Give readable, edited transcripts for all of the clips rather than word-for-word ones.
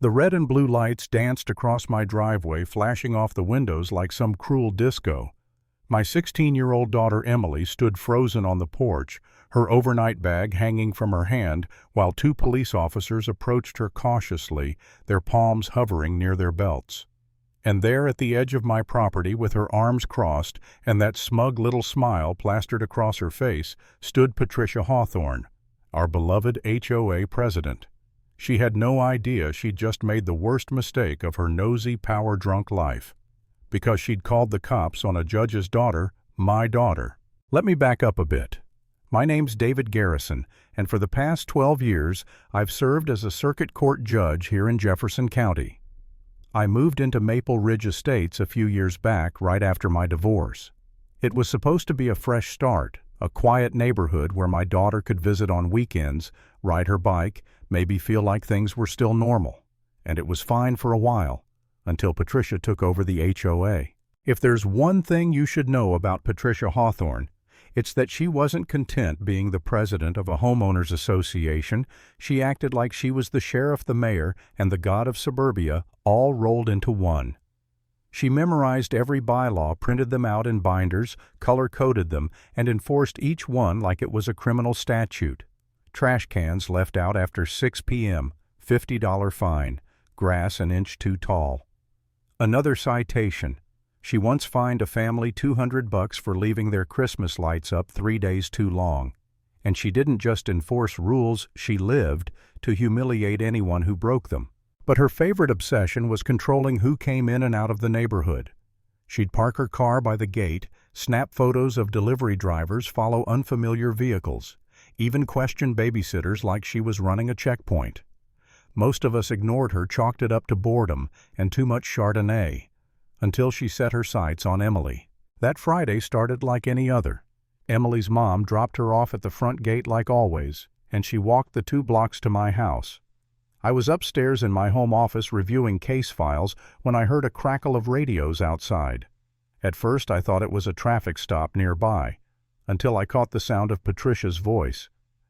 The red and blue lights danced across my driveway, flashing off the windows like some cruel disco. My 16-year-old daughter Emily stood frozen on the porch, her overnight bag hanging from her hand, while two police officers approached her cautiously, their palms hovering near their belts. And there at the edge of my property, with her arms crossed and that smug little smile plastered across her face, stood Patricia Hawthorne, our beloved HOA president. She had no idea she'd just made the worst mistake of her nosy, power-drunk life, because she'd called the cops on a judge's daughter, my daughter. Let me back up a bit. My name's David Garrison, and for the past 12 years, I've served as a circuit court judge here in Jefferson County. I moved into Maple Ridge Estates a few years back, right after my divorce. It was supposed to be a fresh start, a quiet neighborhood where my daughter could visit on weekends, ride her bike, maybe feel like things were still normal. And it was fine for a while, until Patricia took over the HOA. If there's one thing you should know about Patricia Hawthorne, it's that she wasn't content being the president of a homeowners association. She acted like she was the sheriff, the mayor, and the god of suburbia, all rolled into one. She memorized every bylaw, printed them out in binders, color-coded them, and enforced each one like it was a criminal statute. Trash cans left out after 6 p.m., $50 fine, grass an inch too tall. Another citation. She once fined a family $200 for leaving their Christmas lights up 3 days too long. And she didn't just enforce rules, she lived to humiliate anyone who broke them. But her favorite obsession was controlling who came in and out of the neighborhood. She'd park her car by the gate, snap photos of delivery drivers, follow unfamiliar vehicles, even question babysitters like she was running a checkpoint. Most of us ignored her, chalked it up to boredom and too much Chardonnay, until she set her sights on Emily. That Friday started like any other. Emily's mom dropped her off at the front gate like always, and she walked the 2 blocks to my house. I was upstairs in my home office reviewing case files when I heard a crackle of radios outside. At first I thought it was a traffic stop nearby, until I caught the sound of Patricia's voice.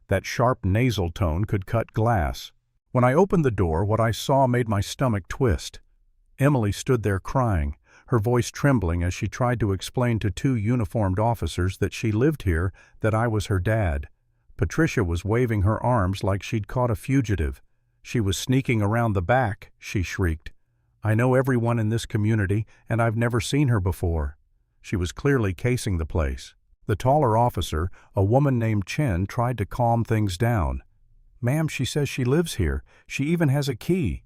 That sharp nasal tone could cut glass. When I opened the door, what I saw made my stomach twist. Emily stood there crying, her voice trembling as she tried to explain to 2 uniformed officers that she lived here, that I was her dad. Patricia was waving her arms like she'd caught a fugitive. She was sneaking around the back, she shrieked. I know everyone in this community, and I've never seen her before. She was clearly casing the place. The taller officer, a woman named Chen, tried to calm things down. Ma'am, she says she lives here. She even has a key.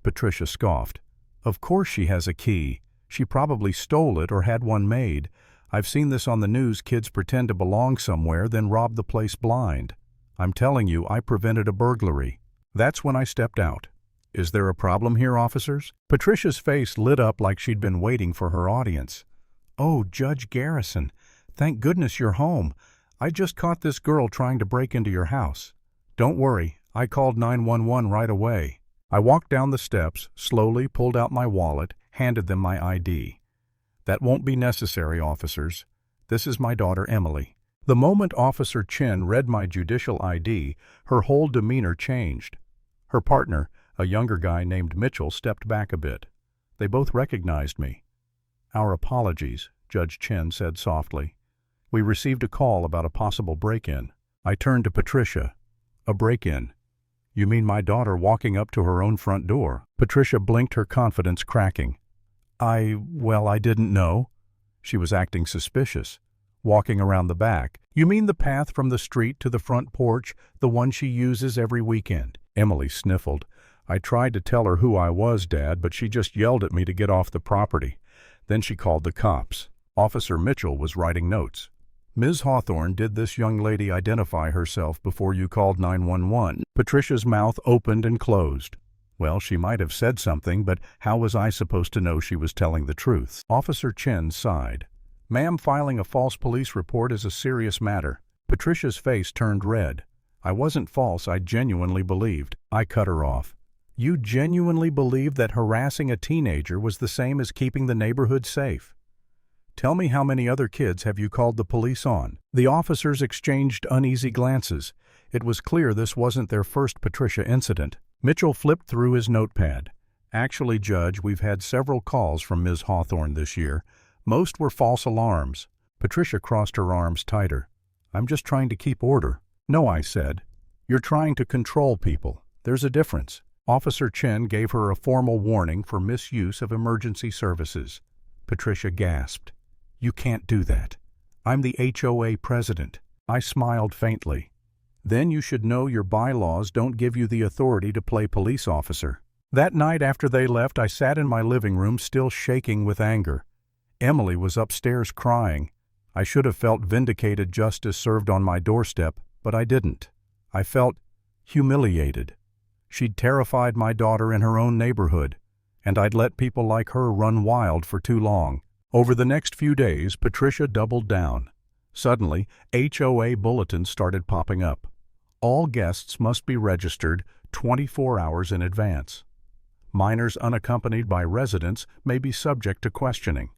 Patricia scoffed. Of course she has a key. She probably stole it or had one made. I've seen this on the news. Kids pretend to belong somewhere, then rob the place blind. I'm telling you, I prevented a burglary. That's when I stepped out. Is there a problem here, officers? Patricia's face lit up like she'd been waiting for her audience. Oh, Judge Garrison, thank goodness you're home. I just caught this girl trying to break into your house. Don't worry, I called 911 right away. I walked down the steps, slowly pulled out my wallet, handed them my ID. That won't be necessary, officers. This is my daughter Emily. The moment Officer Chen read my judicial ID, her whole demeanor changed. Her partner, a younger guy named Mitchell, stepped back a bit. They both recognized me. Our apologies, Judge Chen said softly. We received a call about a possible break-in. I turned to Patricia. A break-in? You mean my daughter walking up to her own front door? Patricia blinked, her confidence cracking. I didn't know. She was acting suspicious. Walking around the back. You mean the path from the street to the front porch, the one she uses every weekend? Emily sniffled. I tried to tell her who I was, Dad, but she just yelled at me to get off the property. Then she called the cops. Officer Mitchell was writing notes. Ms. Hawthorne, did this young lady identify herself before you called 911? Patricia's mouth opened and closed. Well, she might have said something, but how was I supposed to know she was telling the truth? Officer Chen sighed. Ma'am, filing a false police report is a serious matter. Patricia's face turned red. I wasn't false, I genuinely believed. I cut her off. You genuinely believed that harassing a teenager was the same as keeping the neighborhood safe? Tell me, how many other kids have you called the police on? The officers exchanged uneasy glances. It was clear this wasn't their first Patricia incident. Mitchell flipped through his notepad. Actually, Judge, we've had several calls from Ms. Hawthorne this year. Most were false alarms. Patricia crossed her arms tighter. I'm just trying to keep order. No, I said. You're trying to control people. There's a difference. Officer Chen gave her a formal warning for misuse of emergency services. Patricia gasped. You can't do that. I'm the HOA president. I smiled faintly. Then you should know your bylaws don't give you the authority to play police officer. That night after they left, I sat in my living room still shaking with anger. Emily was upstairs crying. I should have felt vindicated justice served on my doorstep, but I didn't. I felt humiliated. She'd terrified my daughter in her own neighborhood, and I'd let people like her run wild for too long. Over the next few days, Patricia doubled down. Suddenly, HOA bulletins started popping up. All guests must be registered 24 hours in advance. Minors unaccompanied by residents may be subject to questioning.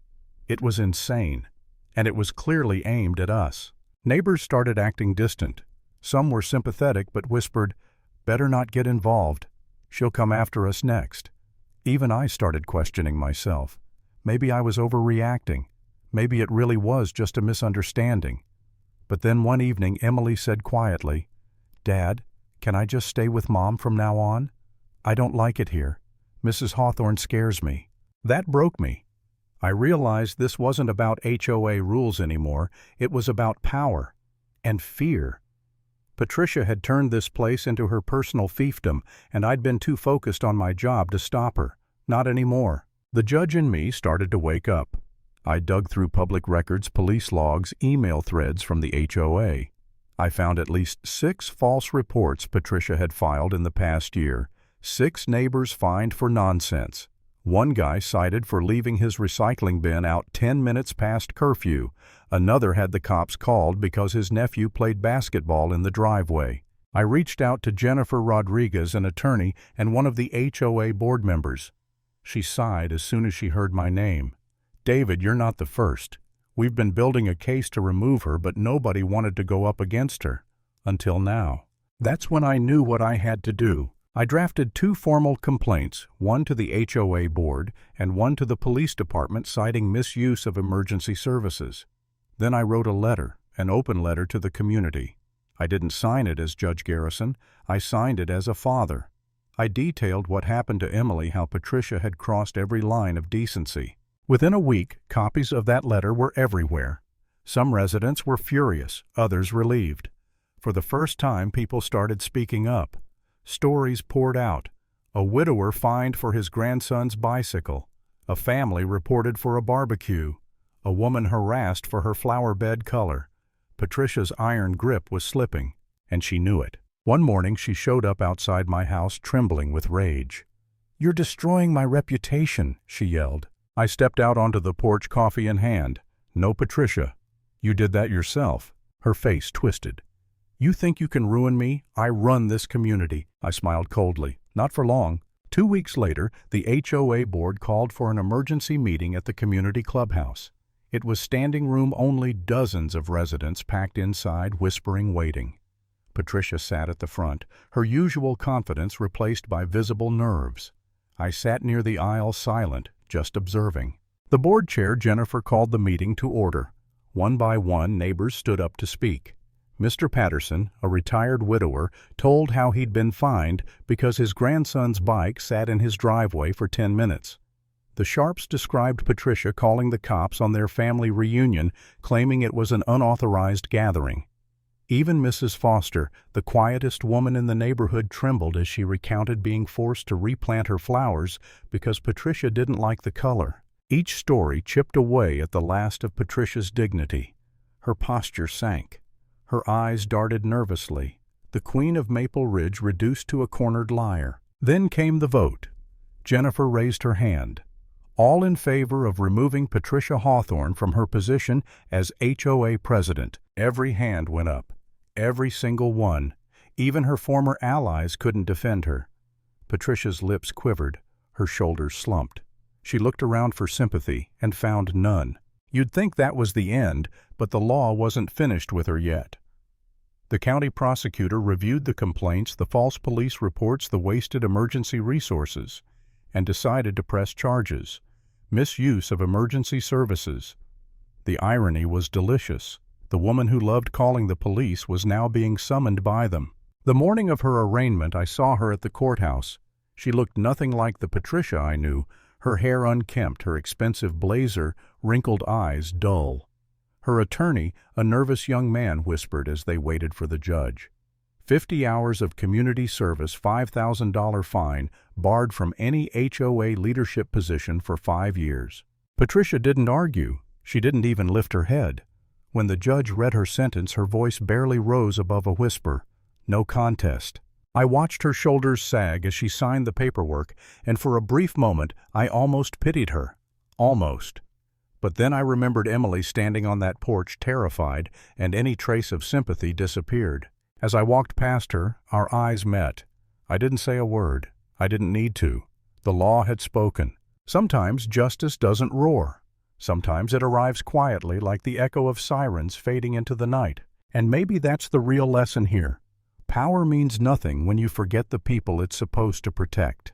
It was insane, and it was clearly aimed at us. Neighbors started acting distant. Some were sympathetic but whispered, "Better not get involved. She'll come after us next." Even I started questioning myself. Maybe I was overreacting. Maybe it really was just a misunderstanding. But then one evening Emily said quietly, "Dad, can I just stay with Mom from now on? I don't like it here. Mrs. Hawthorne scares me." That broke me. I realized this wasn't about HOA rules anymore. It was about power and fear. Patricia had turned this place into her personal fiefdom, and I'd been too focused on my job to stop her. Not anymore. The judge in me started to wake up. I dug through public records, police logs, email threads from the HOA. I found at least 6 false reports Patricia had filed in the past year, 6 neighbors fined for nonsense. One guy cited for leaving his recycling bin out 10 minutes past curfew. Another had the cops called because his nephew played basketball in the driveway. I reached out to Jennifer Rodriguez, an attorney and one of the HOA board members. She sighed as soon as she heard my name. "David, you're not the first. We've been building a case to remove her, but nobody wanted to go up against her. Until now." That's when I knew what I had to do. I drafted 2 formal complaints, one to the HOA board and one to the police department citing misuse of emergency services. Then I wrote a letter, an open letter to the community. I didn't sign it as Judge Garrison. I signed it as a father. I detailed what happened to Emily, how Patricia had crossed every line of decency. Within a week, copies of that letter were everywhere. Some residents were furious, others relieved. For the first time, people started speaking up. Stories poured out. A widower fined for his grandson's bicycle. A family reported for a barbecue. A woman harassed for her flower bed color. Patricia's iron grip was slipping, and she knew it. One morning she showed up outside my house trembling with rage. "You're destroying my reputation," she yelled. I stepped out onto the porch, coffee in hand. "No, Patricia. You did that yourself." Her face twisted. "You think you can ruin me? I run this community." I smiled coldly. Not for long. 2 weeks later, the HOA board called for an emergency meeting at the community clubhouse. It was standing room only, dozens of residents packed inside, whispering, waiting. Patricia sat at the front, her usual confidence replaced by visible nerves. I sat near the aisle silent, just observing. The board chair, Jennifer, called the meeting to order. One by one, neighbors stood up to speak. Mr. Patterson, a retired widower, told how he'd been fined because his grandson's bike sat in his driveway for 10 minutes. The Sharps described Patricia calling the cops on their family reunion, claiming it was an unauthorized gathering. Even Mrs. Foster, the quietest woman in the neighborhood, trembled as she recounted being forced to replant her flowers because Patricia didn't like the color. Each story chipped away at the last of Patricia's dignity. Her posture sank. Her eyes darted nervously. The Queen of Maple Ridge reduced to a cornered liar. Then came the vote. Jennifer raised her hand. All in favor of removing Patricia Hawthorne from her position as HOA president. Every hand went up. Every single one. Even her former allies couldn't defend her. Patricia's lips quivered. Her shoulders slumped. She looked around for sympathy and found none. You'd think that was the end, but the law wasn't finished with her yet. The county prosecutor reviewed the complaints, the false police reports, the wasted emergency resources, and decided to press charges. Misuse of emergency services. The irony was delicious. The woman who loved calling the police was now being summoned by them. The morning of her arraignment, I saw her at the courthouse. She looked nothing like the Patricia I knew, her hair unkempt, her expensive blazer, wrinkled eyes dull. Her attorney, a nervous young man, whispered as they waited for the judge. 50 hours of community service, $5,000 fine, barred from any HOA leadership position for 5 years. Patricia didn't argue. She didn't even lift her head. When the judge read her sentence, her voice barely rose above a whisper. No contest. I watched her shoulders sag as she signed the paperwork, and for a brief moment I almost pitied her. Almost. But then I remembered Emily standing on that porch terrified, and any trace of sympathy disappeared. As I walked past her, our eyes met. I didn't say a word. I didn't need to. The law had spoken. Sometimes justice doesn't roar. Sometimes it arrives quietly like the echo of sirens fading into the night. And maybe that's the real lesson here. Power means nothing when you forget the people it's supposed to protect.